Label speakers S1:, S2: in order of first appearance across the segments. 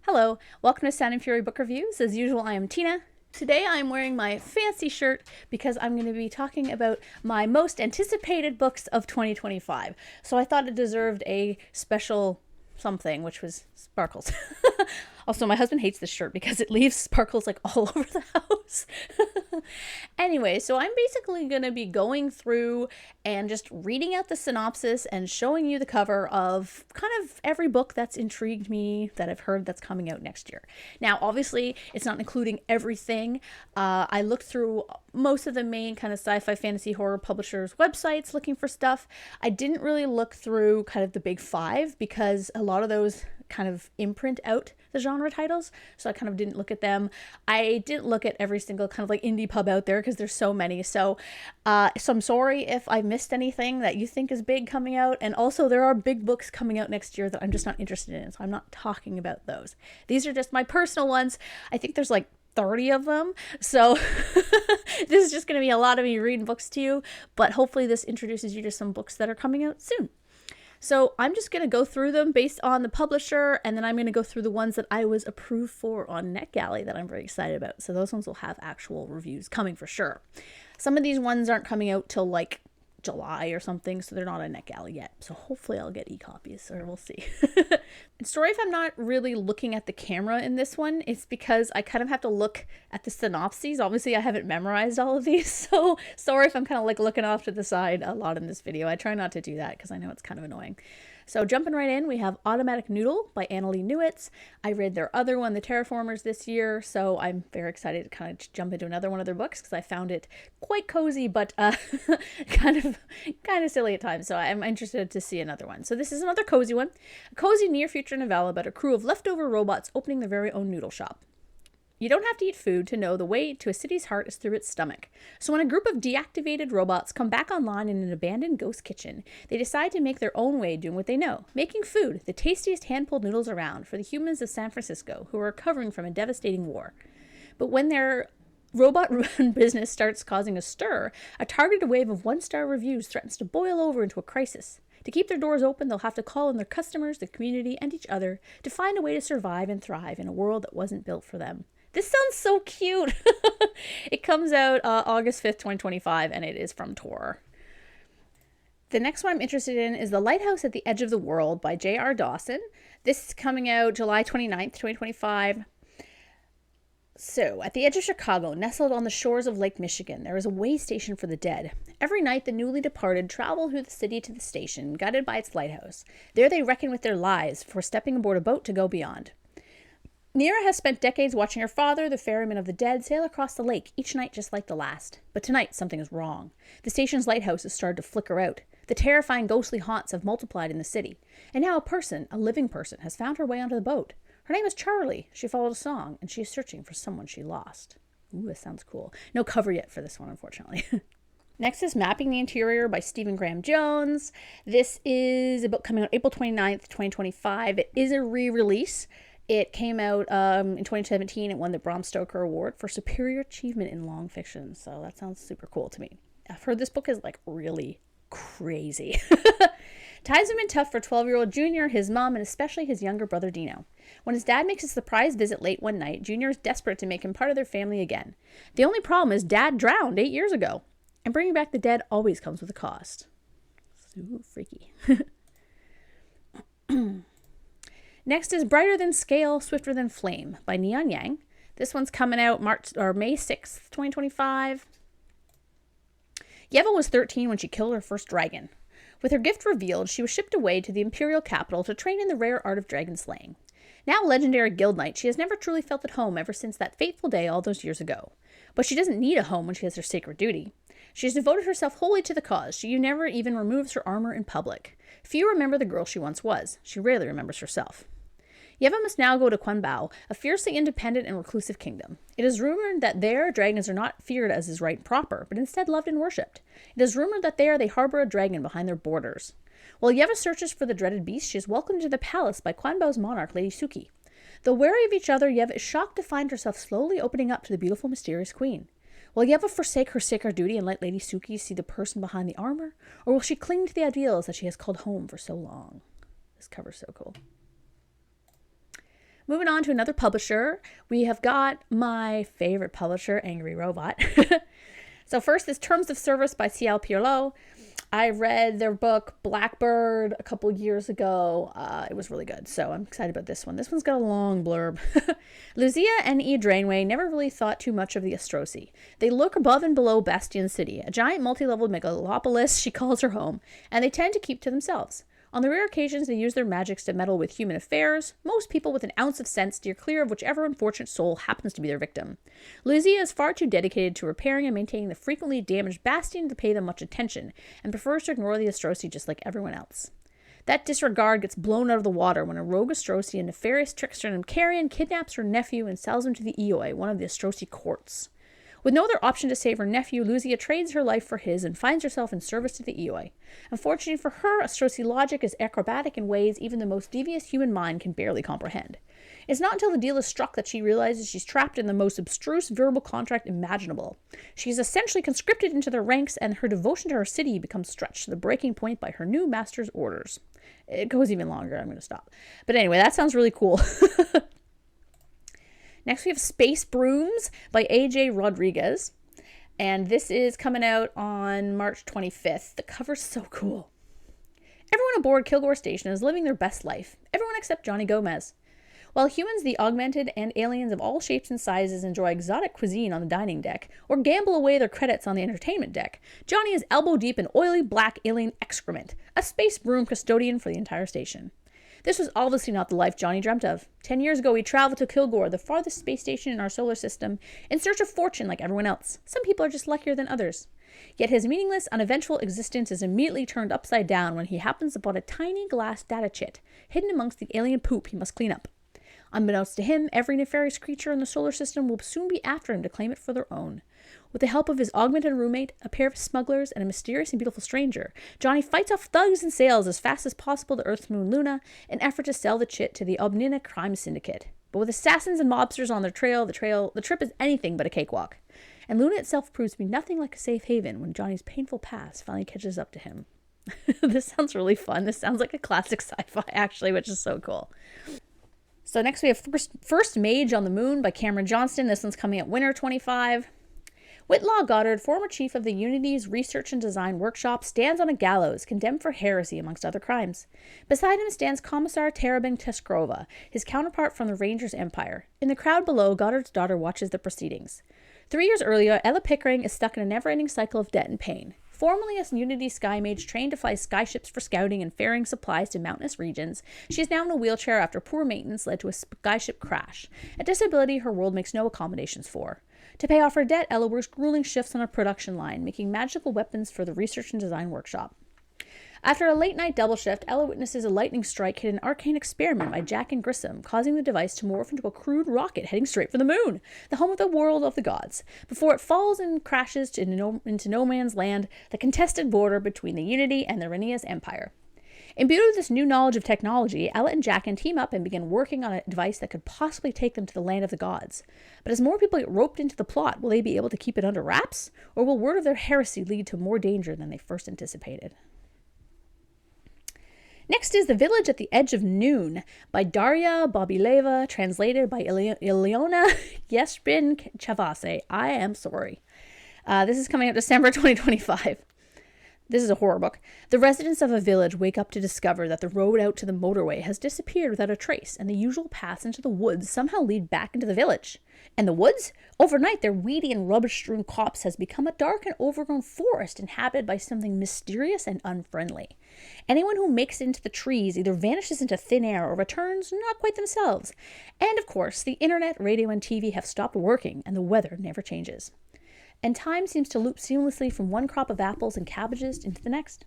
S1: Hello, welcome to Sound and Fury Book Reviews. As usual, I am Tina. Today I am wearing my fancy shirt because I'm going to be talking about my most anticipated books of 2025. So I thought it deserved a special something, which was sparkles. Also, my husband hates this shirt because it leaves sparkles like all over the house. Anyway, so I'm basically going to be going through and just reading out the synopsis and showing you the cover of kind of every book that's intrigued me that I've heard that's coming out next year. Now, obviously, it's not including everything. I looked through most of the main kind of sci-fi, fantasy, horror publishers' websites looking for stuff. I didn't really look through kind of the big five because a lot of those kind of imprint out the genre titles, so I kind of didn't look at them. I didn't look at every single kind of like indie pub out there because there's so many. So I'm sorry if I missed anything that you think is big coming out. And also there are big books coming out next year that I'm just not interested in, so I'm not talking about those. These are just my personal ones. I think there's like 30 of them, so this is just going to be a lot of me reading books to you, but hopefully this introduces you to some books that are coming out soon. So I'm just going to go through them based on the publisher, and then I'm going to go through the ones that I was approved for on NetGalley that I'm very excited about. So those ones will have actual reviews coming for sure. Some of these ones aren't coming out till like July or something, so they're not on NetGalley yet. So hopefully I'll get e-copies, or we'll see. And sorry if I'm not really looking at the camera in this one. It's because I kind of have to look at the synopses. Obviously I haven't memorized all of these, so sorry if I'm kind of like looking off to the side a lot in this video. I try not to do that because I know it's kind of annoying. So jumping right in, we have Automatic Noodle by Annalee Newitz. I read their other one, The Terraformers, this year, so I'm very excited to kind of jump into another one of their books because I found it quite cozy, but kind of silly at times. So I'm interested to see another one. So this is another cozy one, a cozy near future novella about a crew of leftover robots opening their very own noodle shop. You don't have to eat food to know the way to a city's heart is through its stomach. So when a group of deactivated robots come back online in an abandoned ghost kitchen, they decide to make their own way doing what they know, making food, the tastiest hand-pulled noodles around for the humans of San Francisco who are recovering from a devastating war. But when their robot-run business starts causing a stir, a targeted wave of one-star reviews threatens to boil over into a crisis. To keep their doors open, they'll have to call on their customers, the community, and each other to find a way to survive and thrive in a world that wasn't built for them. This sounds so cute. It comes out August 5th, 2025, and it is from Tor. The next one I'm interested in is The Lighthouse at the Edge of the World by J.R. Dawson. This is coming out July 29th, 2025. So, at the edge of Chicago, nestled on the shores of Lake Michigan, there is a way station for the dead. Every night, the newly departed travel through the city to the station, guided by its lighthouse. There they reckon with their lives before stepping aboard a boat to go beyond. Nira has spent decades watching her father, the ferryman of the dead, sail across the lake, each night just like the last. But tonight, something is wrong. The station's lighthouse has started to flicker out. The terrifying ghostly haunts have multiplied in the city. And now a living person, has found her way onto the boat. Her name is Charlie. She followed a song, and she is searching for someone she lost. Ooh, this sounds cool. No cover yet for this one, unfortunately. Next is Mapping the Interior by Stephen Graham Jones. This is a book coming out April 29th, 2025. It is a re-release. It came out in 2017. It won the Bram Stoker Award for Superior Achievement in Long Fiction. So that sounds super cool to me. I've heard this book is like really crazy. Times have been tough for 12-year-old Junior, his mom, and especially his younger brother Dino. When his dad makes a surprise visit late one night, Junior is desperate to make him part of their family again. The only problem is Dad drowned 8 years ago. And bringing back the dead always comes with a cost. Ooh, freaky. Next is Brighter Than Scale, Swifter Than Flame by Neon Yang. This one's coming out May 6th, 2025. Yeva was 13 when she killed her first dragon. With her gift revealed, she was shipped away to the Imperial capital to train in the rare art of dragon slaying. Now legendary guild knight, she has never truly felt at home ever since that fateful day all those years ago. But she doesn't need a home when she has her sacred duty. She has devoted herself wholly to the cause. She never even removes her armor in public. Few remember the girl she once was. She rarely remembers herself. Yeva must now go to Quanbao, a fiercely independent and reclusive kingdom. It is rumored that there dragons are not feared as is right and proper, but instead loved and worshipped. It is rumored that there they harbor a dragon behind their borders. While Yeva searches for the dreaded beast, she is welcomed to the palace by Quanbao's monarch, Lady Suki. Though wary of each other, Yeva is shocked to find herself slowly opening up to the beautiful, mysterious queen. Will Yeva forsake her sacred duty and let Lady Suki see the person behind the armor, or will she cling to the ideals that she has called home for so long? This cover's so cool. Moving on to another publisher, we have got my favorite publisher, Angry Robot. So first is Terms of Service by C.L. Pierlot. I read their book Blackbird a couple years ago. It was really good, so I'm excited about this one. This one's got a long blurb. Lucia and E. Drainway never really thought too much of the Ostrosi. They look above and below Bastion City, a giant multi-leveled megalopolis she calls her home, and they tend to keep to themselves. On the rare occasions they use their magics to meddle with human affairs, most people with an ounce of sense steer clear of whichever unfortunate soul happens to be their victim. Lucia is far too dedicated to repairing and maintaining the frequently damaged bastion to pay them much attention, and prefers to ignore the Ostrosi just like everyone else. That disregard gets blown out of the water when a rogue Ostrosi and nefarious trickster named Carrion kidnaps her nephew and sells him to the Eoi, one of the Ostrosi courts. With no other option to save her nephew, Lucia trades her life for his and finds herself in service to the Eoi. Unfortunately for her, Ostrosi logic is acrobatic in ways even the most devious human mind can barely comprehend. It's not until the deal is struck that she realizes she's trapped in the most abstruse verbal contract imaginable. She is essentially conscripted into their ranks, and her devotion to her city becomes stretched to the breaking point by her new master's orders. It goes even longer. I'm going to stop. But anyway, that sounds really cool. Next, we have Space Brooms by A.J. Rodriguez. And this is coming out on March 25th. The cover's so cool. Everyone aboard Kilgore Station is living their best life. Everyone except Johnny Gomez. While humans, the augmented, and aliens of all shapes and sizes enjoy exotic cuisine on the dining deck, or gamble away their credits on the entertainment deck, Johnny is elbow deep in oily black alien excrement, a space broom custodian for the entire station. This was obviously not the life Johnny dreamt of. 10 years ago, he traveled to Kilgore, the farthest space station in our solar system, in search of fortune like everyone else. Some people are just luckier than others. Yet his meaningless, uneventful existence is immediately turned upside down when he happens upon a tiny glass data chit, hidden amongst the alien poop he must clean up. Unbeknownst to him, every nefarious creature in the solar system will soon be after him to claim it for their own. With the help of his augmented roommate, a pair of smugglers, and a mysterious and beautiful stranger, Johnny fights off thugs and sails as fast as possible to Earth's moon Luna in an effort to sell the chit to the Obnina crime syndicate. But with assassins and mobsters on their trail, the trip is anything but a cakewalk. And Luna itself proves to be nothing like a safe haven when Johnny's painful past finally catches up to him. This sounds really fun. This sounds like a classic sci-fi, actually, which is so cool. So next we have First Mage on the Moon by Cameron Johnston. This one's coming out winter 25. Whitlaw Goddard, former chief of the Unity's Research and Design Workshop, stands on a gallows, condemned for heresy amongst other crimes. Beside him stands Commissar Terabin Teskrova, his counterpart from the Rangers Empire. In the crowd below, Goddard's daughter watches the proceedings. 3 years earlier, Ella Pickering is stuck in a never-ending cycle of debt and pain. Formerly a Unity Sky Mage trained to fly skyships for scouting and ferrying supplies to mountainous regions, she is now in a wheelchair after poor maintenance led to a skyship crash, a disability her world makes no accommodations for. To pay off her debt, Ella works grueling shifts on a production line, making magical weapons for the Research and Design Workshop. After a late-night double shift, Ella witnesses a lightning strike hit an arcane experiment by Jack and Grissom, causing the device to morph into a crude rocket heading straight for the moon, the home of the world of the gods, before it falls and crashes into no man's land, the contested border between the Unity and the Renias Empire. Imbued with this new knowledge of technology, Ella and Jack team up and begin working on a device that could possibly take them to the land of the gods. But as more people get roped into the plot, will they be able to keep it under wraps? Or will word of their heresy lead to more danger than they first anticipated? Next is The Village at the Edge of Noon by Daria Babileva, translated by Ileona Yespin Chavase. I am sorry. This is coming out December 2025. This is a horror book. The residents of a village wake up to discover that the road out to the motorway has disappeared without a trace, and the usual paths into the woods somehow lead back into the village. And the woods? Overnight, their weedy and rubbish-strewn copse has become a dark and overgrown forest inhabited by something mysterious and unfriendly. Anyone who makes it into the trees either vanishes into thin air or returns not quite themselves. And of course, the internet, radio, and TV have stopped working, and the weather never changes. And time seems to loop seamlessly from one crop of apples and cabbages into the next.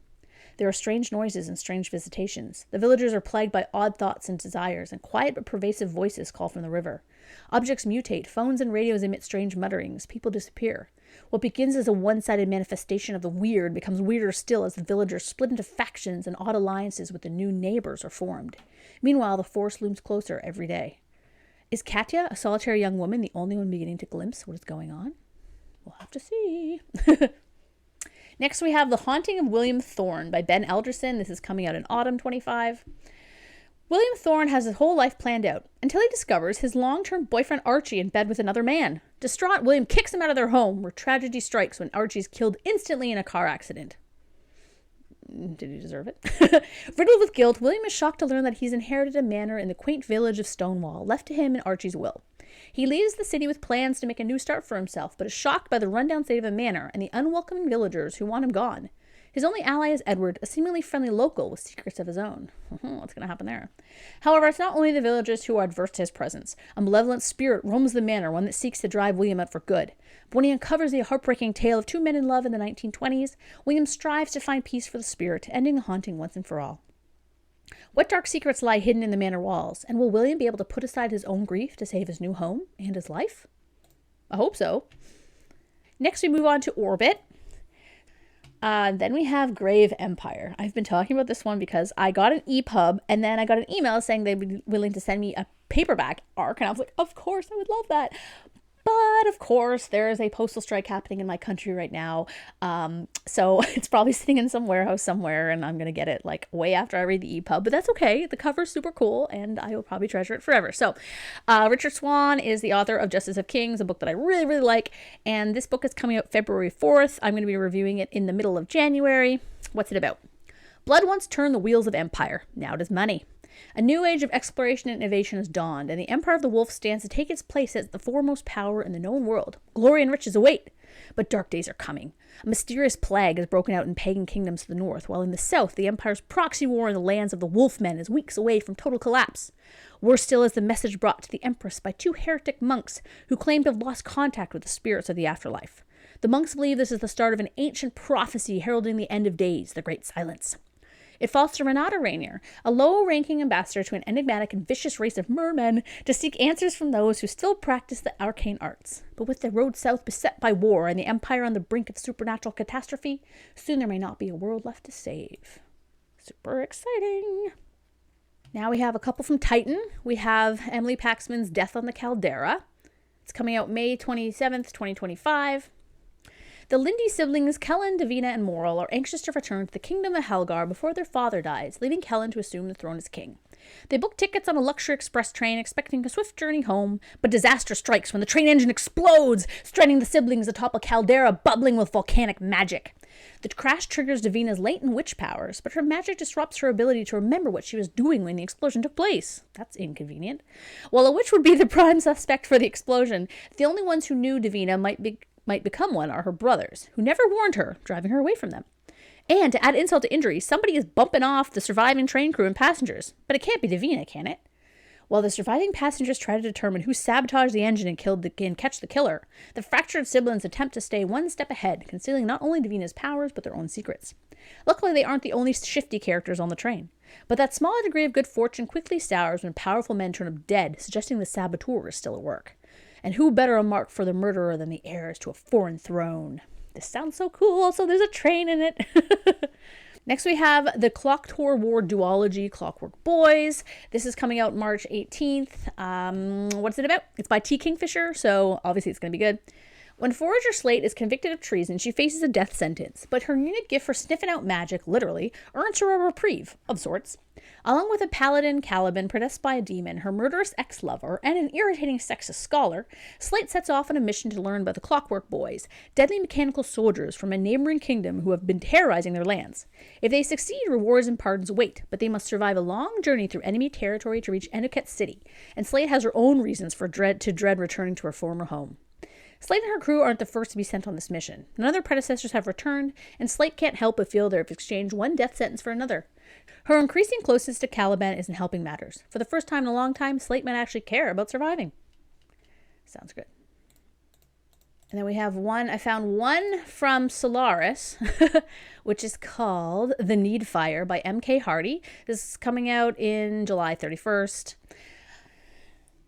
S1: There are strange noises and strange visitations. The villagers are plagued by odd thoughts and desires, and quiet but pervasive voices call from the river. Objects mutate, phones and radios emit strange mutterings, people disappear. What begins as a one-sided manifestation of the weird becomes weirder still as the villagers split into factions and odd alliances with the new neighbors are formed. Meanwhile, the force looms closer every day. Is Katya, a solitary young woman, the only one beginning to glimpse what is going on? We'll have to see. Next, we have The Haunting of William Thorne by Ben Alderson. This is coming out in autumn 25. William Thorne has his whole life planned out until he discovers his long-term boyfriend Archie in bed with another man. Distraught, William kicks him out of their home, where tragedy strikes when Archie is killed instantly in a car accident. Did he deserve it? Riddled with guilt, William is shocked to learn that he's inherited a manor in the quaint village of Stonewall, left to him in Archie's will. He leaves the city with plans to make a new start for himself, but is shocked by the rundown state of the manor and the unwelcoming villagers who want him gone. His only ally is Edward, a seemingly friendly local with secrets of his own. What's going to happen there? However, it's not only the villagers who are adverse to his presence. A malevolent spirit roams the manor, one that seeks to drive William out for good. But when he uncovers the heartbreaking tale of two men in love in the 1920s, William strives to find peace for the spirit, ending the haunting once and for all. What dark secrets lie hidden in the manor walls, and will William be able to put aside his own grief to save his new home and his life? I hope so. Next, we move on to Orbit. Then we have Grave Empire. I've been talking about this one because I got an EPUB and then I got an email saying they'd be willing to send me a paperback arc. And I was like, of course, I would love that. But of course, there is a postal strike happening in my country right now. So it's probably sitting in some warehouse somewhere and I'm going to get it like way after I read the EPUB. But that's okay. The cover's super cool and I will probably treasure it forever. So Richard Swan is the author of Justice of Kings, a book that I really, really like. And this book is coming out February 4th. I'm going to be reviewing it in the middle of January. What's it about? Blood once turned the wheels of empire. Now it is money. A new age of exploration and innovation has dawned, and the Empire of the Wolf stands to take its place as the foremost power in the known world. Glory and riches await, but dark days are coming. A mysterious plague has broken out in pagan kingdoms to the north, while in the south, the Empire's proxy war in the lands of the Wolfmen is weeks away from total collapse. Worse still is the message brought to the Empress by two heretic monks who claim to have lost contact with the spirits of the afterlife. The monks believe this is the start of an ancient prophecy heralding the end of days, the Great Silence. It falls to Renata Rainier, a low-ranking ambassador to an enigmatic and vicious race of mermen, to seek answers from those who still practice the arcane arts. But with the road south beset by war and the Empire on the brink of supernatural catastrophe, soon there may not be a world left to save. Super exciting! Now we have a couple from Titan. We have Emily Paxman's Death on the Caldera. It's coming out May 27th, 2025. The Lindy siblings, Kellen, Davina, and Moral, are anxious to return to the kingdom of Helgar before their father dies, leaving Kellen to assume the throne as king. They book tickets on a luxury express train, expecting a swift journey home, but disaster strikes when the train engine explodes, stranding the siblings atop a caldera bubbling with volcanic magic. The crash triggers Davina's latent witch powers, but her magic disrupts her ability to remember what she was doing when the explosion took place. That's inconvenient. While a witch would be the prime suspect for the explosion, the only ones who knew Davina might become one are her brothers, who never warned her, driving her away from them. And to add insult to injury, somebody is bumping off the surviving train crew and passengers. But it can't be Davina, can it? While the surviving passengers try to determine who sabotaged the engine and catch the killer, the fractured siblings attempt to stay one step ahead, concealing not only Davina's powers, but their own secrets. Luckily, they aren't the only shifty characters on the train. But that small degree of good fortune quickly sours when powerful men turn up dead, suggesting the saboteur is still at work. And who better a mark for the murderer than the heirs to a foreign throne? This sounds so cool, so there's a train in it. Next we have the Clock Tour War duology, Clockwork Boys. This is coming out March 18th. What's it about? It's by T. Kingfisher, so obviously it's going to be good. When Forager Slate is convicted of treason, she faces a death sentence, but her unique gift for sniffing out magic, literally, earns her a reprieve, of sorts. Along with a paladin, Caliban, possessed by a demon, her murderous ex-lover, and an irritating sexist scholar, Slate sets off on a mission to learn about the Clockwork Boys, deadly mechanical soldiers from a neighboring kingdom who have been terrorizing their lands. If they succeed, rewards and pardons await, but they must survive a long journey through enemy territory to reach Enoket City, and Slate has her own reasons to dread returning to her former home. Slate and her crew aren't the first to be sent on this mission. None of their predecessors have returned, and Slate can't help but feel they've exchanged one death sentence for another. Her increasing closeness to Caliban isn't helping matters. For the first time in a long time, Slate might actually care about surviving. Sounds good. And then I found one from Solaris, which is called The Need Fire by M.K. Hardy. This is coming out in July 31st.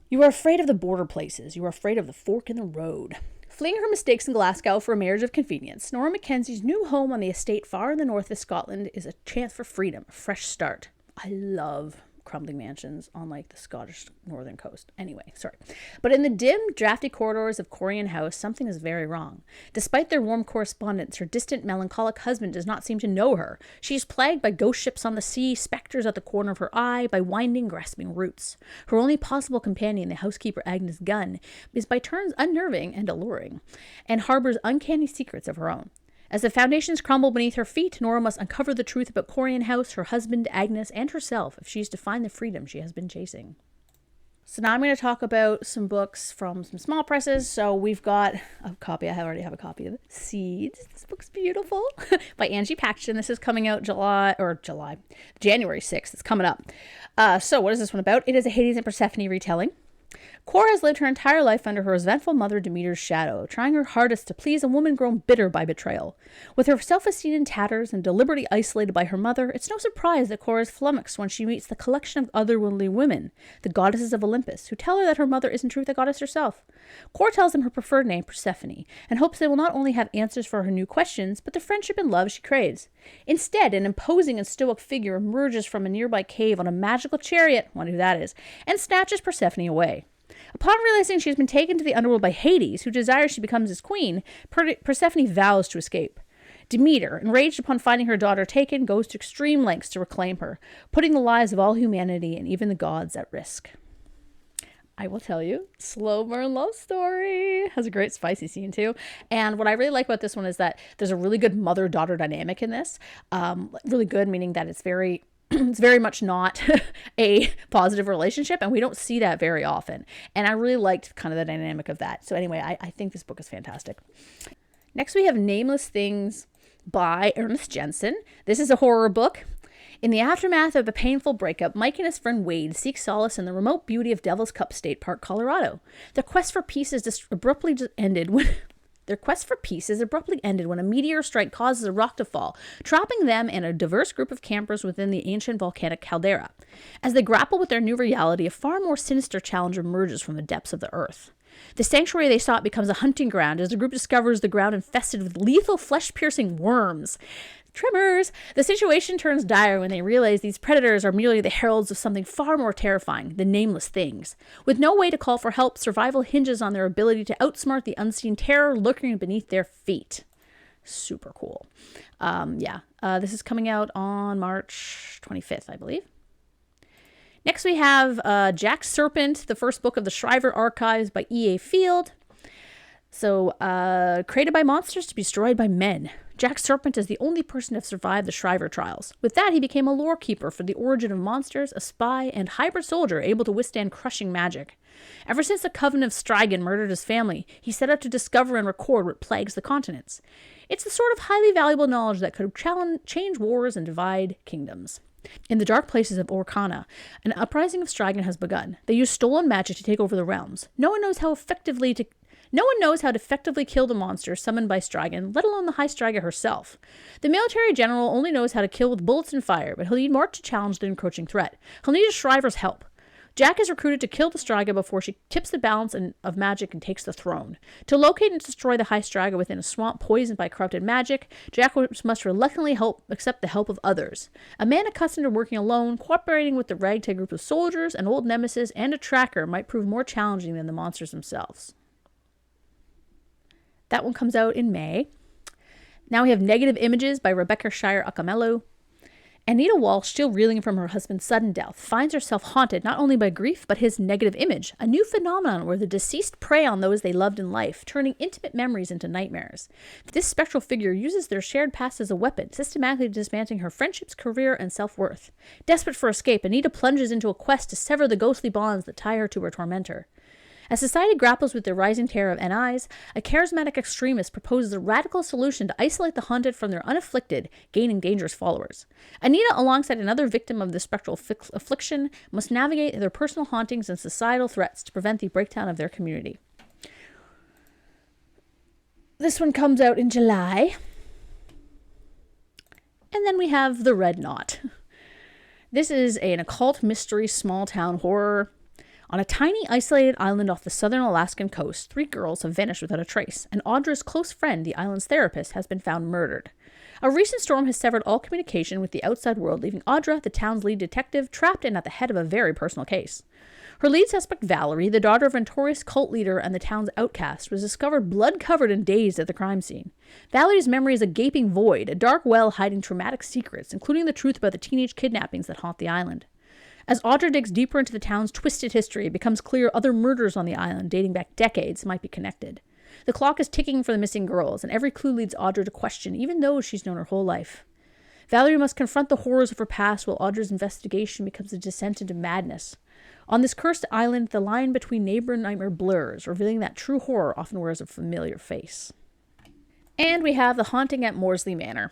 S1: You are afraid of the border places. You are afraid of the fork in the road. Fleeing her mistakes in Glasgow for a marriage of convenience, Nora Mackenzie's new home on the estate far in the north of Scotland is a chance for freedom, a fresh start. I love crumbling mansions on like the Scottish northern coast. Anyway, sorry. But in the dim, drafty corridors of Corrigan House, something is very wrong. Despite their warm correspondence, her distant, melancholic husband does not seem to know her. She is plagued by ghost ships on the sea, specters at the corner of her eye, by winding, grasping roots. Her only possible companion, the housekeeper Agnes Gunn, is by turns unnerving and alluring, and harbors uncanny secrets of her own. As the foundations crumble beneath her feet, Nora must uncover the truth about Corrigan House, her husband, Agnes, and herself if she is to find the freedom she has been chasing. So now I'm going to talk about some books from some small presses. So we've got a copy. I already have a copy of Seeds. This book's beautiful by Angie Paxton. This is coming out January 6th. It's coming up. So what is this one about? It is a Hades and Persephone retelling. Cora has lived her entire life under her resentful mother Demeter's shadow, trying her hardest to please a woman grown bitter by betrayal. With her self-esteem in tatters and deliberately isolated by her mother, it's no surprise that Cora is flummoxed when she meets the collection of otherworldly women, the goddesses of Olympus, who tell her that her mother is in truth a goddess herself. Cora tells them her preferred name, Persephone, and hopes they will not only have answers for her new questions, but the friendship and love she craves. Instead, an imposing and stoic figure emerges from a nearby cave on a magical chariot, wonder who that is, and snatches Persephone away. Upon realizing she has been taken to the underworld by Hades, who desires she becomes his queen, Persephone vows to escape. Demeter, enraged upon finding her daughter taken, goes to extreme lengths to reclaim her, putting the lives of all humanity and even the gods at risk. I will tell you, slow burn love story. Has a great spicy scene too. And what I really like about this one is that there's a really good mother-daughter dynamic in this. Really good, meaning that it's very much not a positive relationship, and we don't see that very often. And I really liked kind of the dynamic of that. So anyway, I think this book is fantastic. Next, we have Nameless Things by Ernest Jensen. This is a horror book. In the aftermath of a painful breakup, Mike and his friend Wade seek solace in the remote beauty of Devil's Cup State Park, Colorado. Their quest for peace is abruptly ended when a meteor strike causes a rock to fall, trapping them and a diverse group of campers within the ancient volcanic caldera. As they grapple with their new reality, a far more sinister challenge emerges from the depths of the earth. The sanctuary they sought becomes a hunting ground as the group discovers the ground infested with lethal, flesh-piercing worms. Tremors! The situation turns dire when they realize these predators are merely the heralds of something far more terrifying, the Nameless Things. With no way to call for help, survival hinges on their ability to outsmart the unseen terror lurking beneath their feet. Super cool. This is coming out on March 25th, I believe. Next we have Jack Serpent, the first book of the Shriver Archives by E.A. Field. So, created by monsters to be destroyed by men. Jack Serpent is the only person to have survived the Shriver trials. With that, he became a lore keeper for the origin of monsters, a spy, and hybrid soldier able to withstand crushing magic. Ever since the Coven of Strigan murdered his family, he set out to discover and record what plagues the continents. It's the sort of highly valuable knowledge that could change wars and divide kingdoms. In the dark places of Orkana, an uprising of Strigan has begun. They use stolen magic to take over the realms. No one knows how to effectively kill the monster summoned by Strigan, let alone the High Striga herself. The military general only knows how to kill with bullets and fire, but he'll need more to challenge the encroaching threat. He'll need a Shriver's help. Jack is recruited to kill the Striga before she tips the balance of magic and takes the throne. To locate and destroy the High Striga within a swamp poisoned by corrupted magic, Jack must reluctantly accept the help of others. A man accustomed to working alone, cooperating with the ragtag group of soldiers, an old nemesis, and a tracker might prove more challenging than the monsters themselves. That one comes out in May. Now we have Negative Images by Rebecca Shire Akamelu. Anita Walsh, still reeling from her husband's sudden death, finds herself haunted not only by grief, but his negative image, a new phenomenon where the deceased prey on those they loved in life, turning intimate memories into nightmares. This spectral figure uses their shared past as a weapon, systematically dismantling her friendships, career, and self-worth. Desperate for escape, Anita plunges into a quest to sever the ghostly bonds that tie her to her tormentor. As society grapples with the rising terror of NIs, a charismatic extremist proposes a radical solution to isolate the haunted from their unafflicted, gaining dangerous followers. Anita, alongside another victim of the spectral affliction, must navigate their personal hauntings and societal threats to prevent the breakdown of their community. This one comes out in July. And then we have The Red Knot. This is an occult mystery small-town horror. On a tiny, isolated island off the southern Alaskan coast, 3 girls have vanished without a trace, and Audra's close friend, the island's therapist, has been found murdered. A recent storm has severed all communication with the outside world, leaving Audra, the town's lead detective, trapped and at the head of a very personal case. Her lead suspect, Valerie, the daughter of a notorious cult leader and the town's outcast, was discovered blood-covered and dazed at the crime scene. Valerie's memory is a gaping void, a dark well hiding traumatic secrets, including the truth about the teenage kidnappings that haunt the island. As Audra digs deeper into the town's twisted history, it becomes clear other murders on the island, dating back decades, might be connected. The clock is ticking for the missing girls, and every clue leads Audra to question, even though she's known her whole life. Valerie must confront the horrors of her past while Audra's investigation becomes a descent into madness. On this cursed island, the line between neighbor and nightmare blurs, revealing that true horror often wears a familiar face. And we have The Haunting at Morsley Manor.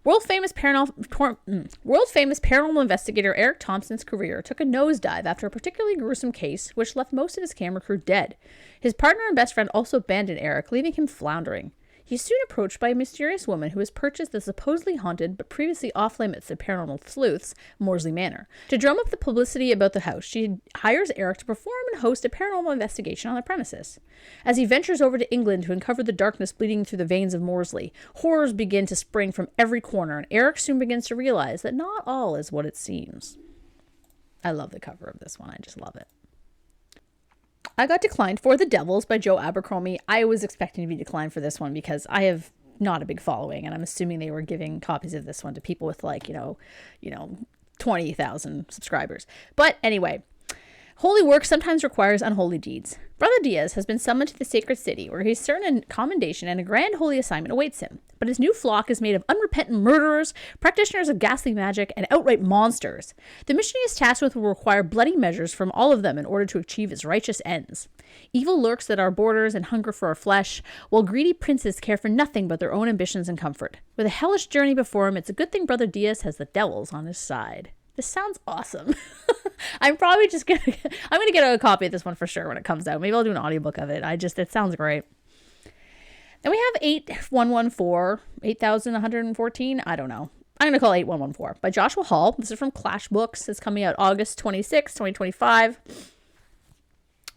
S1: World-famous paranormal investigator Eric Thompson's career took a nosedive after a particularly gruesome case which left most of his camera crew dead. His partner and best friend also abandoned Eric, leaving him floundering. He's soon approached by a mysterious woman who has purchased the supposedly haunted but previously off-limits of paranormal sleuths, Morsley Manor. To drum up the publicity about the house, she hires Eric to perform and host a paranormal investigation on the premises. As he ventures over to England to uncover the darkness bleeding through the veins of Morsley, horrors begin to spring from every corner, and Eric soon begins to realize that not all is what it seems. I love the cover of this one. I just love it. I got declined for The Devils by Joe Abercrombie. I was expecting to be declined for this one because I have not a big following, and I'm assuming they were giving copies of this one to people with 20,000 subscribers. But anyway, holy work sometimes requires unholy deeds. Brother Diaz has been summoned to the sacred city, where he's certain a commendation and a grand holy assignment awaits him. But his new flock is made of unrepentant murderers, practitioners of ghastly magic, and outright monsters. The mission he is tasked with will require bloody measures from all of them in order to achieve his righteous ends. Evil lurks at our borders and hunger for our flesh, while greedy princes care for nothing but their own ambitions and comfort. With a hellish journey before him, it's a good thing Brother Diaz has the devils on his side. This sounds awesome. I'm probably just gonna get a copy of this one for sure when it comes out. Maybe I'll do an audiobook of it. It sounds great. Then we have 8114, I don't know. I'm going to call it 8114 by Joshua Hall. This is from Clash Books. It's coming out August 26, 2025.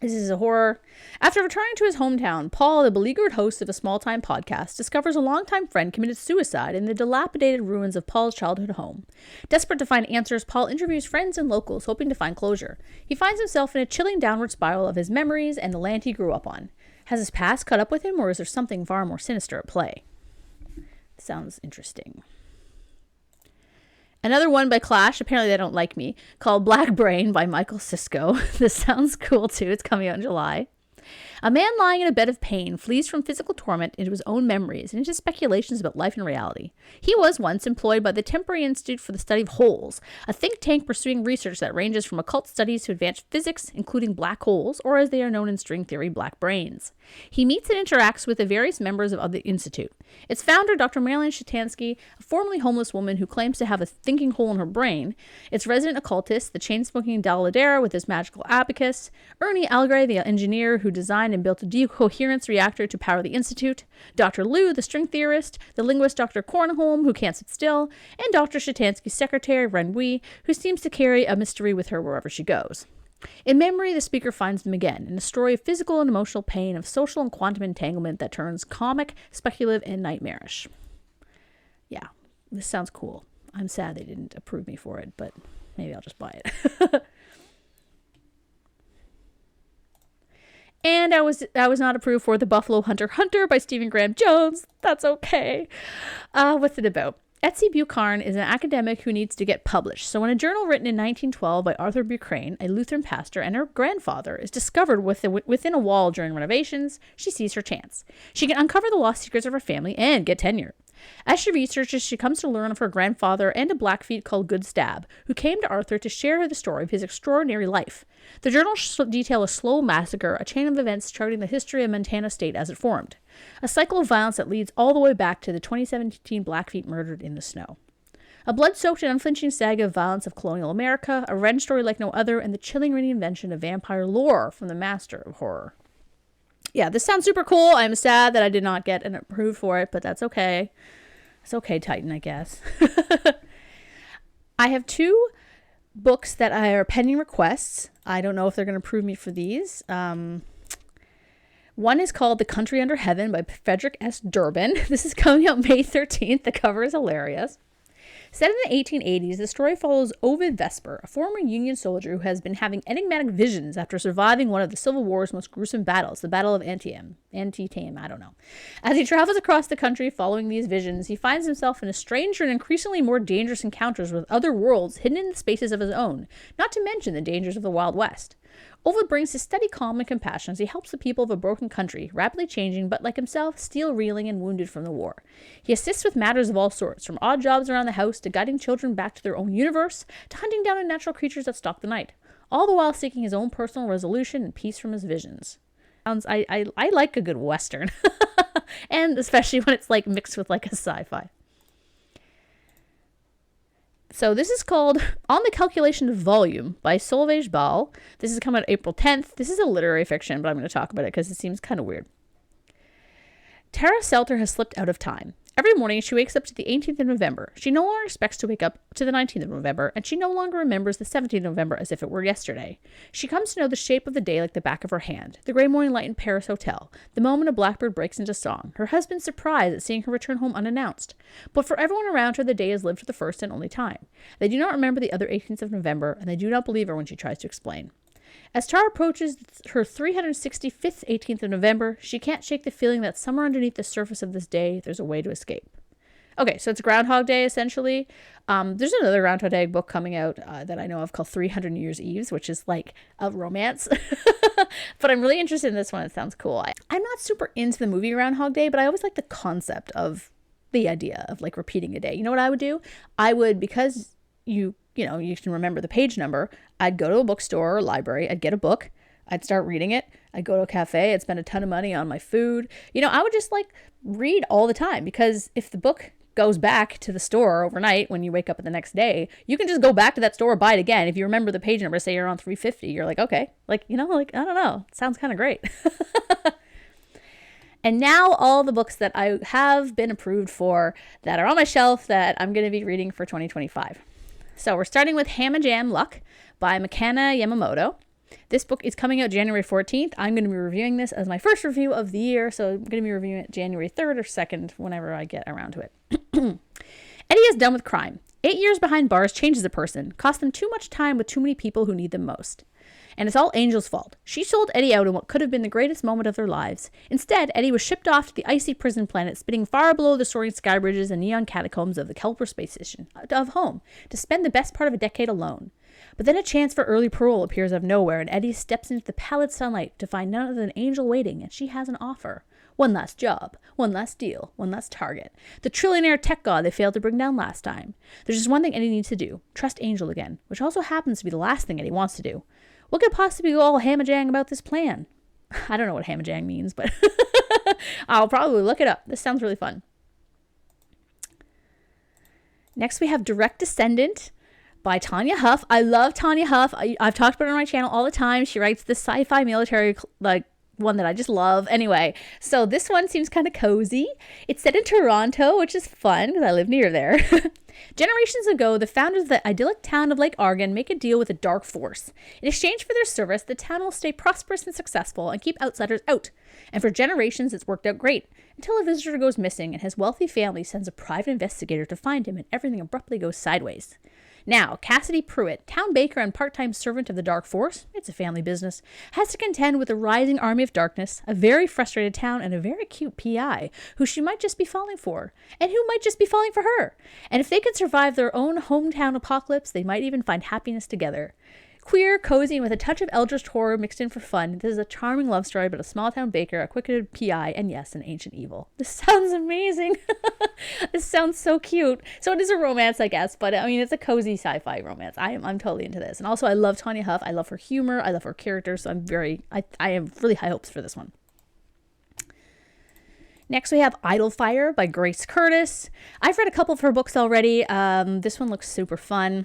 S1: This is a horror. After returning to his hometown, Paul, the beleaguered host of a small-time podcast, discovers a longtime friend committed suicide in the dilapidated ruins of Paul's childhood home. Desperate to find answers, Paul interviews friends and locals, hoping to find closure. He finds himself in a chilling downward spiral of his memories and the land he grew up on. Has his past caught up with him, or is there something far more sinister at play? Sounds interesting. Another one by Clash, apparently they don't like me, called Black Brain by Michael Sisko. This sounds cool too. It's coming out in July. A man lying in a bed of pain flees from physical torment into his own memories and into speculations about life and reality. He was once employed by the Temporary Institute for the Study of Holes, a think tank pursuing research that ranges from occult studies to advanced physics, including black holes, or as they are known in string theory, black brains. He meets and interacts with the various members of the institute. Its founder, Dr. Marilyn Shatansky, a formerly homeless woman who claims to have a thinking hole in her brain, its resident occultist, the chain-smoking Daladera with his magical abacus, Ernie Algray, the engineer who designed and built a decoherence reactor to power the institute, Dr. Liu, the string theorist, the linguist Dr. Cornholm, who can't sit still, and Dr. Shatansky's secretary, Ren Wei, who seems to carry a mystery with her wherever she goes. In memory, the speaker finds them again, in a story of physical and emotional pain, of social and quantum entanglement that turns comic, speculative, and nightmarish. Yeah, this sounds cool. I'm sad they didn't approve me for it, but maybe I'll just buy it. And I was not approved for The Buffalo Hunter by Stephen Graham Jones. That's okay. What's it about? Etsy Bucharn is an academic who needs to get published. So in a journal written in 1912 by Arthur Buchrane, a Lutheran pastor, and her grandfather is discovered within a wall during renovations, she sees her chance. She can uncover the lost secrets of her family and get tenure. As she researches, she comes to learn of her grandfather and a Blackfeet called Good Stab, who came to Arthur to share the story of his extraordinary life. The journals detail a slow massacre, a chain of events charting the history of Montana state as it formed. A cycle of violence that leads all the way back to the 2017 Blackfeet murdered in the snow. A blood-soaked and unflinching saga of violence of colonial America, a revenge story like no other, and the chilling reinvention of vampire lore from the master of horror. Yeah, this sounds super cool. I'm sad that I did not get an approved for it, but that's okay. It's okay, Titan, I guess. I have 2 books that are pending requests. I don't know if they're going to approve me for these. One is called The Country Under Heaven by Frederick S. Durbin. This is coming out May 13th. The cover is hilarious. Set in the 1880s, the story follows Ovid Vesper, a former Union soldier who has been having enigmatic visions after surviving one of the Civil War's most gruesome battles, the Battle of Antietam, I don't know. As he travels across the country following these visions, he finds himself in a stranger and increasingly more dangerous encounters with other worlds hidden in the spaces of his own, not to mention the dangers of the Wild West. Ovid brings his steady calm and compassion as he helps the people of a broken country, rapidly changing, but like himself, still reeling and wounded from the war. He assists with matters of all sorts, from odd jobs around the house to guiding children back to their own universe, to hunting down unnatural creatures that stalk the night, all the while seeking his own personal resolution and peace from his visions. I like a good Western, and especially when it's like mixed with like a sci-fi. So this is called On the Calculation of Volume by Solveig Ball. This is coming out April 10th. This is a literary fiction, but I'm going to talk about it because it seems kind of weird. Tara Selter has slipped out of time. Every morning, she wakes up to the 18th of November. She no longer expects to wake up to the 19th of November, and she no longer remembers the 17th of November as if it were yesterday. She comes to know the shape of the day like the back of her hand. The gray morning light in Paris Hotel. The moment a blackbird breaks into song. Her husband's surprise at seeing her return home unannounced. But for everyone around her, the day is lived for the first and only time. They do not remember the other 18th of November, and they do not believe her when she tries to explain. As Tara approaches her 365th 18th of November, she can't shake the feeling that somewhere underneath the surface of this day, there's a way to escape. Okay, so it's Groundhog Day, essentially. There's another Groundhog Day book coming out that I know of called 300 New Year's Eves, which is like a romance. But I'm really interested in this one. It sounds cool. I'm not super into the movie Groundhog Day, but I always like the concept of the idea of like repeating a day. You know what I would do? I would, because you can remember the page number, I'd go to a bookstore or library, I'd get a book, I'd start reading it, I'd go to a cafe, I'd spend a ton of money on my food. I would just like read all the time, because if the book goes back to the store overnight when you wake up the next day, you can just go back to that store, buy it again. If you remember the page number, say you're on 350, you're like, okay, I don't know, it sounds kind of great. And now all the books that I have been approved for that are on my shelf that I'm going to be reading for 2025. So we're starting with Ham and Jam Luck by Makana Yamamoto. This book is coming out January 14th. I'm going to be reviewing this as my first review of the year, so I'm going to be reviewing it January 3rd or 2nd, whenever I get around to it. Eddie is done with crime. 8 years behind bars changes a person, costs them too much time with too many people who need them most. And it's all Angel's fault. She sold Eddie out in what could have been the greatest moment of their lives. Instead, Eddie was shipped off to the icy prison planet, spinning far below the soaring sky bridges and neon catacombs of the Kelper space station, of home, to spend the best part of a decade alone. But then a chance for early parole appears out of nowhere, and Eddie steps into the pallid sunlight to find none other than Angel waiting, and she has an offer. One last job, one last deal, one last target. The trillionaire tech god they failed to bring down last time. There's just one thing Eddie needs to do, trust Angel again, which also happens to be the last thing Eddie wants to do. What could possibly go all ham-a-jang about this plan? I don't know what ham-a-jang means, but I'll probably look it up. This sounds really fun. Next we have Direct Descendant by Tanya Huff. I love Tanya Huff. I've talked about her on my channel all the time. She writes the sci-fi military one that I just love. Anyway, so this one seems kind of cozy. It's set in Toronto, which is fun because I live near there. Generations ago, the founders of the idyllic town of Lake Argon make a deal with a dark force. In exchange for their service, the town will stay prosperous and successful and keep outsiders out. And for generations, it's worked out great, until a visitor goes missing and his wealthy family sends a private investigator to find him, and everything abruptly goes sideways. Now, Cassidy Pruitt, town baker and part-time servant of the Dark Force, it's a family business, has to contend with a rising army of darkness, a very frustrated town, and a very cute PI, who she might just be falling for, and who might just be falling for her. And if they can survive their own hometown apocalypse, they might even find happiness together. Queer, cozy, and with a touch of eldritch horror mixed in for fun, this is a charming love story about a small-town baker, a quick-witted PI, and yes, an ancient evil. This sounds amazing. This sounds so cute. So it is a romance, I guess, but I mean, it's a cozy sci-fi romance. I'm totally into this. And also, I love Tanya Huff. I love her humor. I love her character, so I have really high hopes for this one. Next, we have Idle Fire by Grace Curtis. I've read a couple of her books already. This one looks super fun.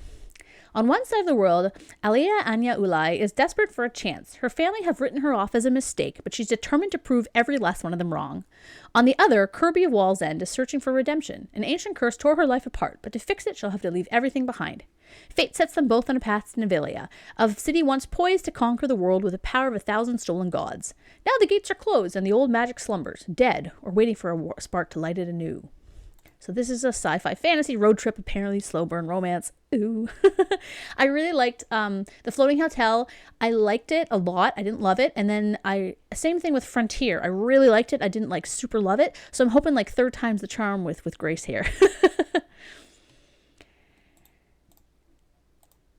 S1: On one side of the world, Alia Anya Ulai is desperate for a chance. Her family have written her off as a mistake, but she's determined to prove every last one of them wrong. On the other, Kirby of Wall's End is searching for redemption. An ancient curse tore her life apart, but to fix it, she'll have to leave everything behind. Fate sets them both on a path to Nivelia, a city once poised to conquer the world with the power of 1,000 stolen gods. Now the gates are closed and the old magic slumbers, dead or waiting for a spark to light it anew. So this is a sci-fi fantasy road trip, apparently slow burn romance. Ooh. I really liked The Floating Hotel. I liked it a lot. I didn't love it. And then same thing with Frontier. I really liked it. I didn't like super love it. So I'm hoping like third time's the charm with Grace here.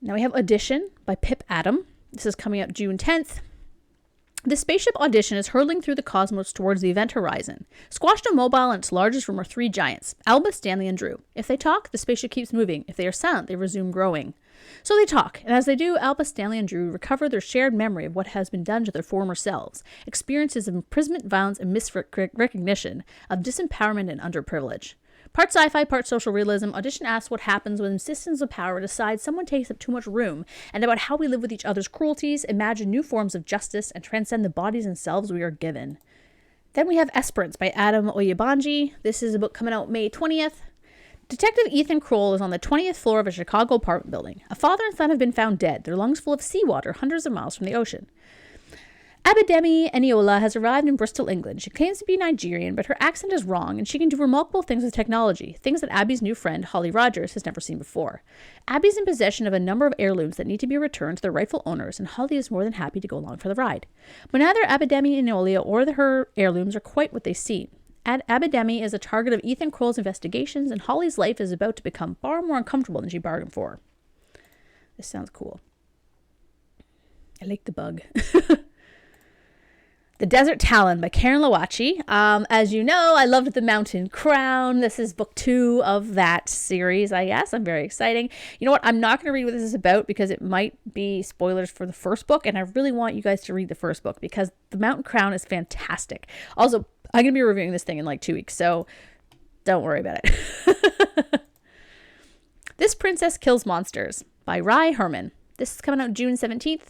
S1: Now we have Audition by Pip Adam. This is coming out June 10th. The spaceship Audition is hurtling through the cosmos towards the event horizon. Squashed immobile in its largest room are three giants, Alba, Stanley, and Drew. If they talk, the spaceship keeps moving. If they are silent, they resume growing. So they talk, and as they do, Alba, Stanley, and Drew recover their shared memory of what has been done to their former selves, experiences of imprisonment, violence, and misrecognition, of disempowerment and underprivilege. Part sci-fi, part social realism, Audition asks what happens when systems of power decide someone takes up too much room, and about how we live with each other's cruelties, imagine new forms of justice, and transcend the bodies and selves we are given. Then we have Esperance by Adam Oyebanji. This is a book coming out May 20th. Detective Ethan Kroll is on the 20th floor of a Chicago apartment building. A father and son have been found dead, their lungs full of seawater hundreds of miles from the ocean. Abidemi Eniola has arrived in Bristol, England. She claims to be Nigerian, but her accent is wrong, and she can do remarkable things with technology, things that Abby's new friend, Holly Rogers, has never seen before. Abby's in possession of a number of heirlooms that need to be returned to their rightful owners, and Holly is more than happy to go along for the ride. But neither Abidemi Eniola or her heirlooms are quite what they seem. Abidemi is a target of Ethan Kroll's investigations, and Holly's life is about to become far more uncomfortable than she bargained for. This sounds cool. I like the bug. The Desert Talon by Karen Lawachi. As you know, I loved The Mountain Crown. This is book 2 of that series, I guess. I'm very exciting. You know what? I'm not going to read what this is about because it might be spoilers for the first book, and I really want you guys to read the first book because The Mountain Crown is fantastic. Also, I'm going to be reviewing this thing in like 2 weeks, so don't worry about it. This Princess Kills Monsters by Rai Herman. This is coming out June 17th.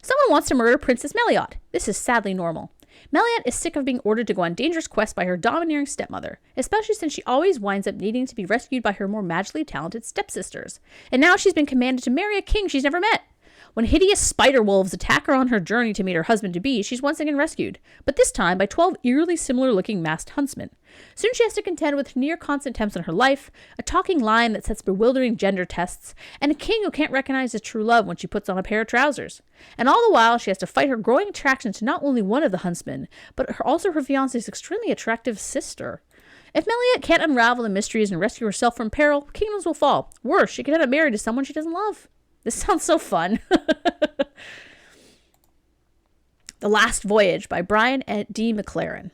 S1: Someone wants to murder Princess Meliot. This is sadly normal. Meliot is sick of being ordered to go on dangerous quests by her domineering stepmother, especially since she always winds up needing to be rescued by her more magically talented stepsisters. And now she's been commanded to marry a king she's never met. When hideous spider wolves attack her on her journey to meet her husband-to-be, she's once again rescued, but this time by 12 eerily similar-looking masked huntsmen. Soon she has to contend with near-constant attempts on her life, a talking lion that sets bewildering gender tests, and a king who can't recognize his true love when she puts on a pair of trousers. And all the while, she has to fight her growing attraction to not only one of the huntsmen, but also her fiancé's extremely attractive sister. If Meliot can't unravel the mysteries and rescue herself from peril, kingdoms will fall. Worse, she could end up married to someone she doesn't love. This sounds so fun. The Last Voyage by Brian D. McLaren.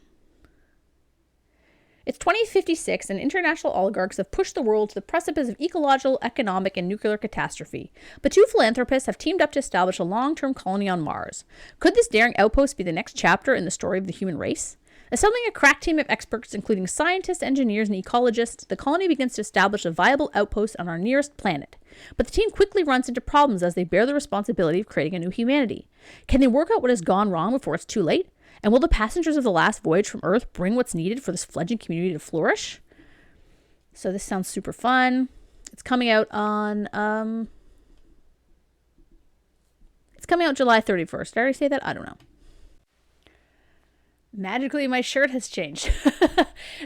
S1: It's 2056 and international oligarchs have pushed the world to the precipice of ecological, economic, and nuclear catastrophe. But 2 philanthropists have teamed up to establish a long-term colony on Mars. Could this daring outpost be the next chapter in the story of the human race? Assembling a crack team of experts, including scientists, engineers, and ecologists, the colony begins to establish a viable outpost on our nearest planet. But the team quickly runs into problems as they bear the responsibility of creating a new humanity. Can they work out what has gone wrong before it's too late? And will the passengers of the last voyage from Earth bring what's needed for this fledgling community to flourish? So this sounds super fun. It's coming out on, it's coming out July 31st. Did I already say that? I don't know. Magically, my shirt has changed.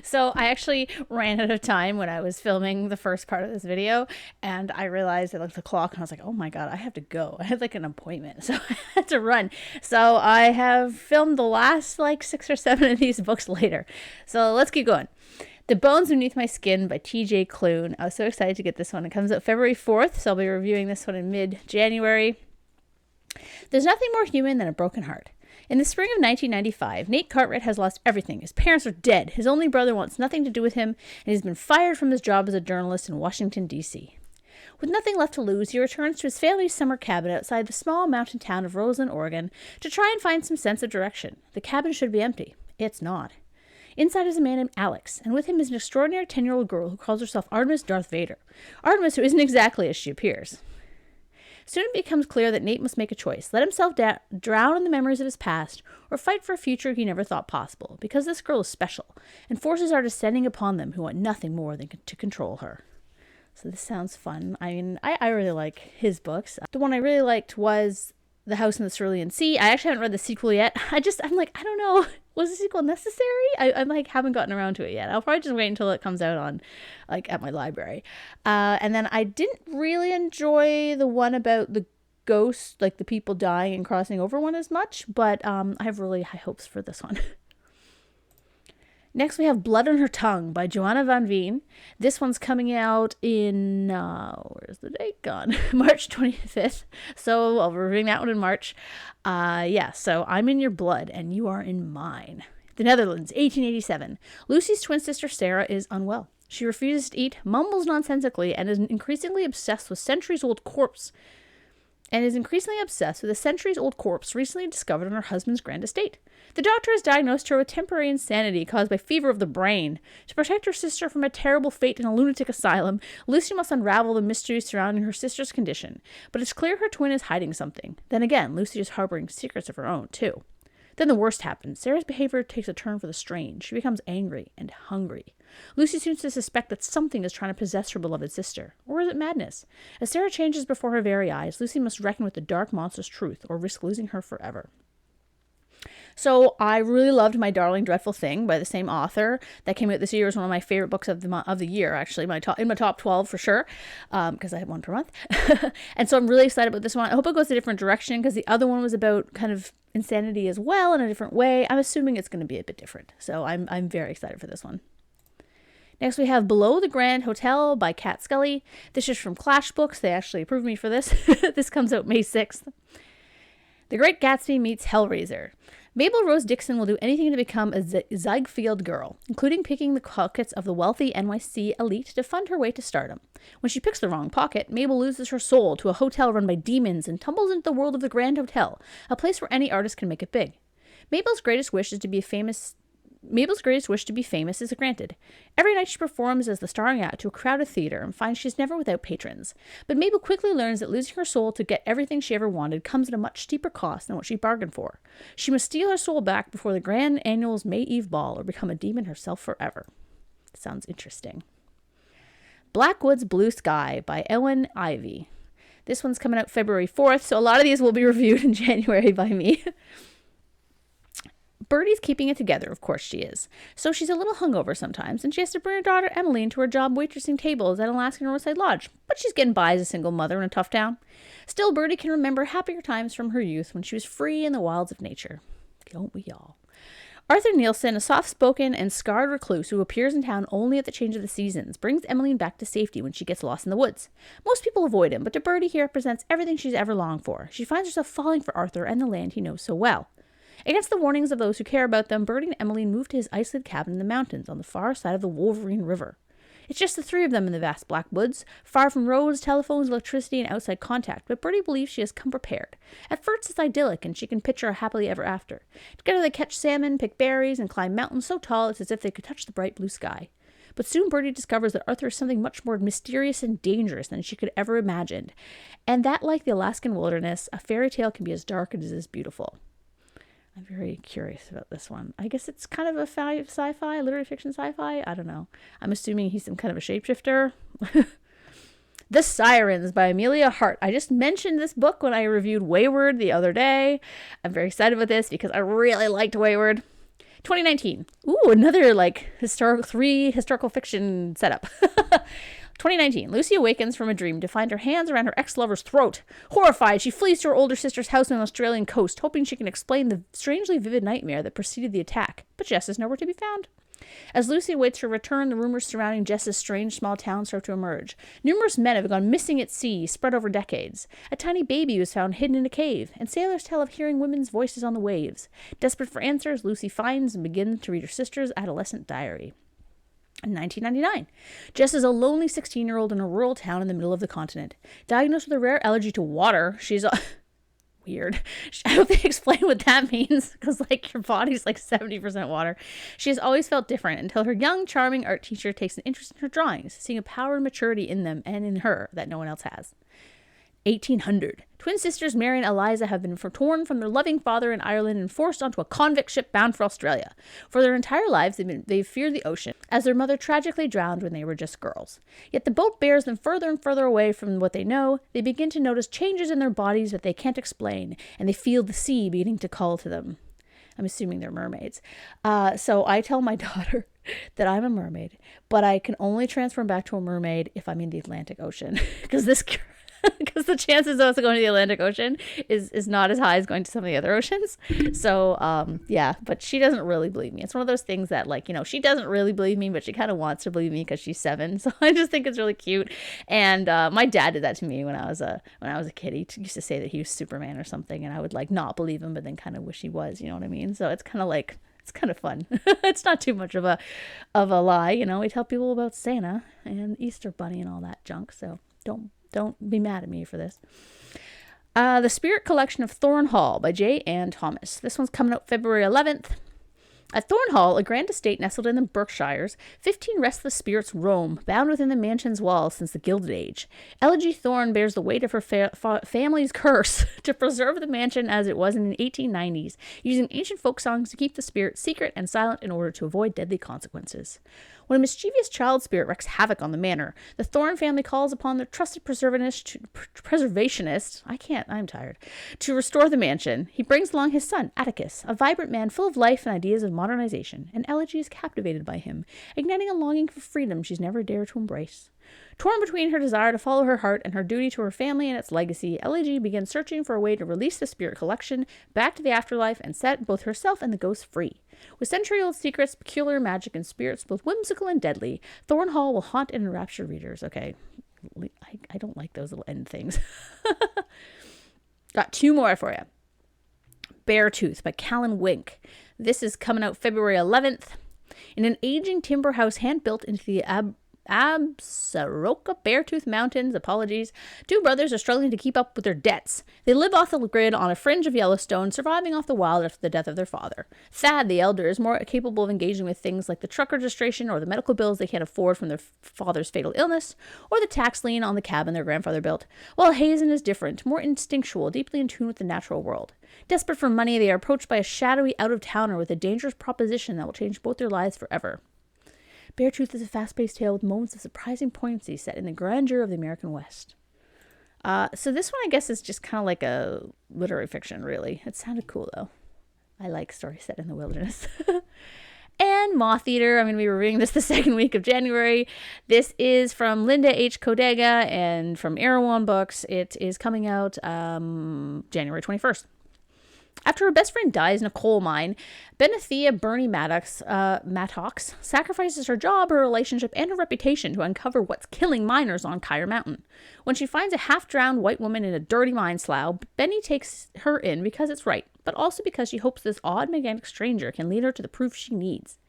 S1: So I actually ran out of time when I was filming the first part of this video, and I realized I looked at the clock and I was like, oh my God, I have to go. I had like an appointment, so I had to run. So I have filmed the last like 6 or 7 of these books later. So let's keep going. The Bones Beneath My Skin by TJ Klune. I was so excited to get this one. It comes out February 4th, so I'll be reviewing this one in mid-January. There's nothing more human than a broken heart. In the spring of 1995, Nate Cartwright has lost everything. His parents are dead. His only brother wants nothing to do with him, and he's been fired from his job as a journalist in Washington, D.C. With nothing left to lose, he returns to his family's summer cabin outside the small mountain town of Roseland, Oregon, to try and find some sense of direction. The cabin should be empty. It's not. Inside is a man named Alex, and with him is an extraordinary 10-year-old girl who calls herself Artemis Darth Vader. Artemis, who isn't exactly as she appears. Soon it becomes clear that Nate must make a choice, let himself drown in the memories of his past, or fight for a future he never thought possible, because this girl is special, and forces are descending upon them who want nothing more than to control her. So this sounds fun. I mean, I really like his books. The one I really liked was The House in the Cerulean Sea. I actually haven't read the sequel yet. I'm like, I don't know. Was the sequel necessary? I like haven't gotten around to it yet. I'll probably just wait until it comes out on, like, at my library. And then I didn't really enjoy the one about the ghosts, like the people dying and crossing over one as much, but I have really high hopes for this one. Next, we have Blood on Her Tongue by Joanna Van Veen. This one's coming out in, where's the date gone? March 25th. So I'll be reviewing that one in March. So I'm in your blood and you are in mine. The Netherlands, 1887. Lucy's twin sister Sarah is unwell. She refuses to eat, mumbles nonsensically, and is increasingly obsessed with a centuries-old corpse recently discovered on her husband's grand estate. The doctor has diagnosed her with temporary insanity caused by fever of the brain. To protect her sister from a terrible fate in a lunatic asylum, Lucy must unravel the mysteries surrounding her sister's condition. But it's clear her twin is hiding something. Then again, Lucy is harboring secrets of her own, too. Then the worst happens. Sarah's behavior takes a turn for the strange. She becomes angry and hungry. Lucy seems to suspect that something is trying to possess her beloved sister. Or is it madness? As Sarah changes before her very eyes, Lucy must reckon with the dark monster's truth or risk losing her forever. So I really loved My Darling Dreadful Thing by the same author. That came out this year. It was one of my favorite books of the year, actually, in my top 12 for sure, because I have one per month. And so I'm really excited about this one. I hope it goes a different direction, because the other one was about kind of insanity as well in a different way. I'm assuming it's going to be a bit different. So I'm very excited for this one. Next, we have Below the Grand Hotel by Kat Scully. This is from Clash Books. They actually approved me for this. This comes out May 6th. The Great Gatsby meets Hellraiser. Mabel Rose Dixon will do anything to become a Ziegfeld girl, including picking the pockets of the wealthy NYC elite to fund her way to stardom. When she picks the wrong pocket, Mabel loses her soul to a hotel run by demons and tumbles into the world of the Grand Hotel, a place where any artist can make it big. Mabel's greatest wish to be famous is granted. Every night she performs as the starring act to a crowded theater and finds she's never without patrons. But Mabel quickly learns that losing her soul to get everything she ever wanted comes at a much steeper cost than what she bargained for. She must steal her soul back before the Grand Annual's May Eve ball or become a demon herself forever. Sounds interesting. Blackwood's Blue Sky by Ellen Ivy. This one's coming out February 4th, so a lot of these will be reviewed in January by me. Birdie's keeping it together, of course she is. So she's a little hungover sometimes, and she has to bring her daughter Emmeline to her job waitressing tables at Alaskan Roadside Lodge, but she's getting by as a single mother in a tough town. Still, Birdie can remember happier times from her youth when she was free in the wilds of nature. Don't we all? Arthur Nielsen, a soft-spoken and scarred recluse who appears in town only at the change of the seasons, brings Emmeline back to safety when she gets lost in the woods. Most people avoid him, but to Birdie he represents everything she's ever longed for. She finds herself falling for Arthur and the land he knows so well. Against the warnings of those who care about them, Birdie and Emmeline move to his isolated cabin in the mountains on the far side of the Wolverine River. It's just the three of them in the vast black woods, far from roads, telephones, electricity, and outside contact, but Birdie believes she has come prepared. At first it's idyllic, and she can picture a happily ever after. Together they catch salmon, pick berries, and climb mountains so tall it's as if they could touch the bright blue sky. But soon Birdie discovers that Arthur is something much more mysterious and dangerous than she could ever imagined, and that, like the Alaskan wilderness, a fairy tale can be as dark as it is beautiful. I'm very curious about this one. I guess it's kind of a sci-fi, literary fiction sci-fi. I don't know. I'm assuming he's some kind of a shapeshifter. The Sirens by Amelia Hart. I just mentioned this book when I reviewed Wayward the other day. I'm very excited about this because I really liked Wayward. 2019. Ooh, another historical fiction setup. 2019. Lucy awakens from a dream to find her hands around her ex-lover's throat. Horrified, she flees to her older sister's house on the Australian coast, hoping she can explain the strangely vivid nightmare that preceded the attack. But Jess is nowhere to be found. As Lucy awaits her return, the rumors surrounding Jess's strange small town start to emerge. Numerous men have gone missing at sea, spread over decades. A tiny baby was found hidden in a cave, and sailors tell of hearing women's voices on the waves. Desperate for answers, Lucy finds and begins to read her sister's adolescent diary. In 1999, Jess is a lonely 16-year-old in a rural town in the middle of the continent. Diagnosed with a rare allergy to water, she's weird. I hope they explain what that means, because your body's 70% water. She has always felt different until her young, charming art teacher takes an interest in her drawings, seeing a power and maturity in them and in her that no one else has. 1800. Twin sisters Mary and Eliza have been torn from their loving father in Ireland and forced onto a convict ship bound for Australia. For their entire lives, they've feared the ocean, as their mother tragically drowned when they were just girls. Yet the boat bears them further and further away from what they know. They begin to notice changes in their bodies that they can't explain, and they feel the sea beginning to call to them. I'm assuming they're mermaids. So I tell my daughter that I'm a mermaid, but I can only transform back to a mermaid if I'm in the Atlantic Ocean, because because the chances of us going to the Atlantic Ocean is not as high as going to some of the other oceans. So, yeah, but she doesn't really believe me. It's one of those things that, like, you know, she doesn't really believe me, but she kind of wants to believe me because she's 7. So I just think it's really cute. And my dad did that to me when I was a kid. He used to say that he was Superman or something, and I would, like, not believe him, but then kind of wish he was, you know what I mean? So it's kind of like, it's kind of fun. It's not too much of a lie, you know. We tell people about Santa and Easter Bunny and all that junk, so don't be mad at me for this. The Spirit Collection of Thorn Hall by J. Ann Thomas. This one's coming out February 11th. At Thorn Hall, a grand estate nestled in the Berkshires, 15 restless spirits roam, bound within the mansion's walls since the Gilded Age. Elegy Thorn bears the weight of her family's curse to preserve the mansion as it was in the 1890s, using ancient folk songs to keep the spirit secret and silent in order to avoid deadly consequences. When a mischievous child spirit wreaks havoc on the manor, the Thorn family calls upon their trusted preservationist, I'm tired, to restore the mansion. He brings along his son, Atticus, a vibrant man full of life and ideas of modernization, and Elegy is captivated by him, igniting a longing for freedom she's never dared to embrace. Torn between her desire to follow her heart and her duty to her family and its legacy, Elegy begins searching for a way to release the spirit collection back to the afterlife and set both herself and the ghosts free. With century-old secrets, peculiar magic, and spirits both whimsical and deadly, Thorn Hall will haunt and enrapture readers. Okay, I don't like those little end things. Got 2 more for you. Beartooth by Callan Wink. This is coming out February 11th. In an aging timber house hand-built into the Absaroka Beartooth Mountains, 2 brothers are struggling to keep up with their debts. They live off the grid on a fringe of Yellowstone, surviving off the wild after the death of their father. Thad, the elder, is more capable of engaging with things like the truck registration or the medical bills they can't afford from their father's fatal illness, or the tax lien on the cabin their grandfather built, while Hazen is different, more instinctual, deeply in tune with the natural world. Desperate for money, they are approached by a shadowy out-of-towner with a dangerous proposition that will change both their lives forever. Beartooth is a fast-paced tale with moments of surprising poignancy set in the grandeur of the American West. So this one, I guess, is just kind of like a literary fiction, really. It sounded cool, though. I like stories set in the wilderness. And Moth Eater. I'm going to be reviewing this the second week of January. This is from Linda H. Kodega and from Erewhon Books. It is coming out January 21st. After her best friend dies in a coal mine, Benethia Bernie Maddox sacrifices her job, her relationship, and her reputation to uncover what's killing miners on Kyre Mountain. When she finds a half-drowned white woman in a dirty mine slough, Benny takes her in because it's right, but also because she hopes this odd mechanic stranger can lead her to the proof she needs.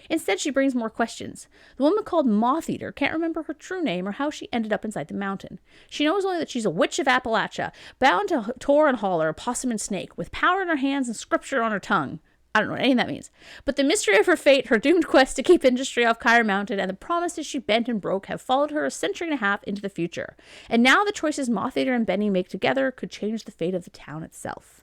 S1: Instead, she brings more questions. The woman called Moth Eater can't remember her true name or how she ended up inside the mountain. She knows only that she's a witch of Appalachia, bound to Tor and Holler, a possum and snake, with power in her hands and scripture on her tongue. I don't know what any of that means. But the mystery of her fate, her doomed quest to keep industry off Kyre Mountain, and the promises she bent and broke have followed her a century and a half into the future. And now the choices Moth Eater and Benny make together could change the fate of the town itself.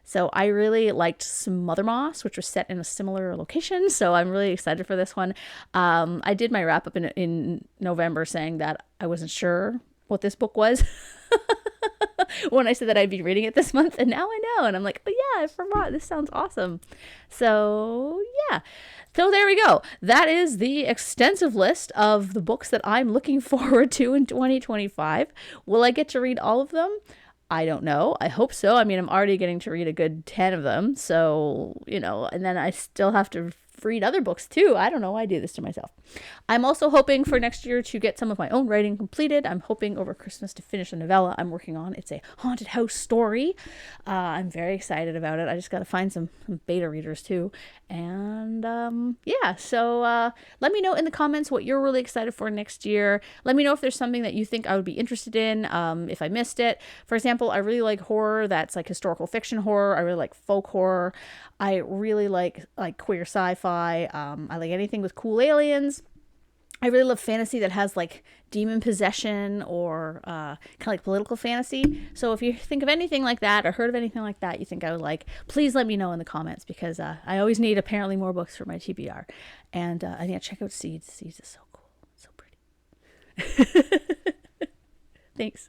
S1: So I really liked Smother Moss, which was set in a similar location. So I'm really excited for this one. I did my wrap up in November saying that I wasn't sure what this book was when I said that I'd be reading it this month. And now I know. And I'm like, oh yeah, I forgot. This sounds awesome. So yeah. So there we go. That is the extensive list of the books that I'm looking forward to in 2025. Will I get to read all of them? I don't know. I hope so. I mean, I'm already getting to read a good 10 of them. So, you know, and then I still have to read other books too. I don't know. I do this to myself. I'm also hoping for next year to get some of my own writing completed. I'm hoping over Christmas to finish a novella I'm working on. It's a haunted house story. I'm very excited about it. I just got to find some beta readers too. And yeah, so let me know in the comments what you're really excited for next year. Let me know if there's something that you think I would be interested in, if I missed it. For example, I really like horror that's like historical fiction horror. I really like folk horror. I really like queer sci-fi. I like anything with cool aliens. I really love fantasy that has like demon possession or kind of like political fantasy. So if you think of anything like that or heard of anything like that you think I would like, please let me know in the comments, because I always need apparently more books for my TBR. And I think check out Seeds. Seeds is so cool. So pretty. Thanks.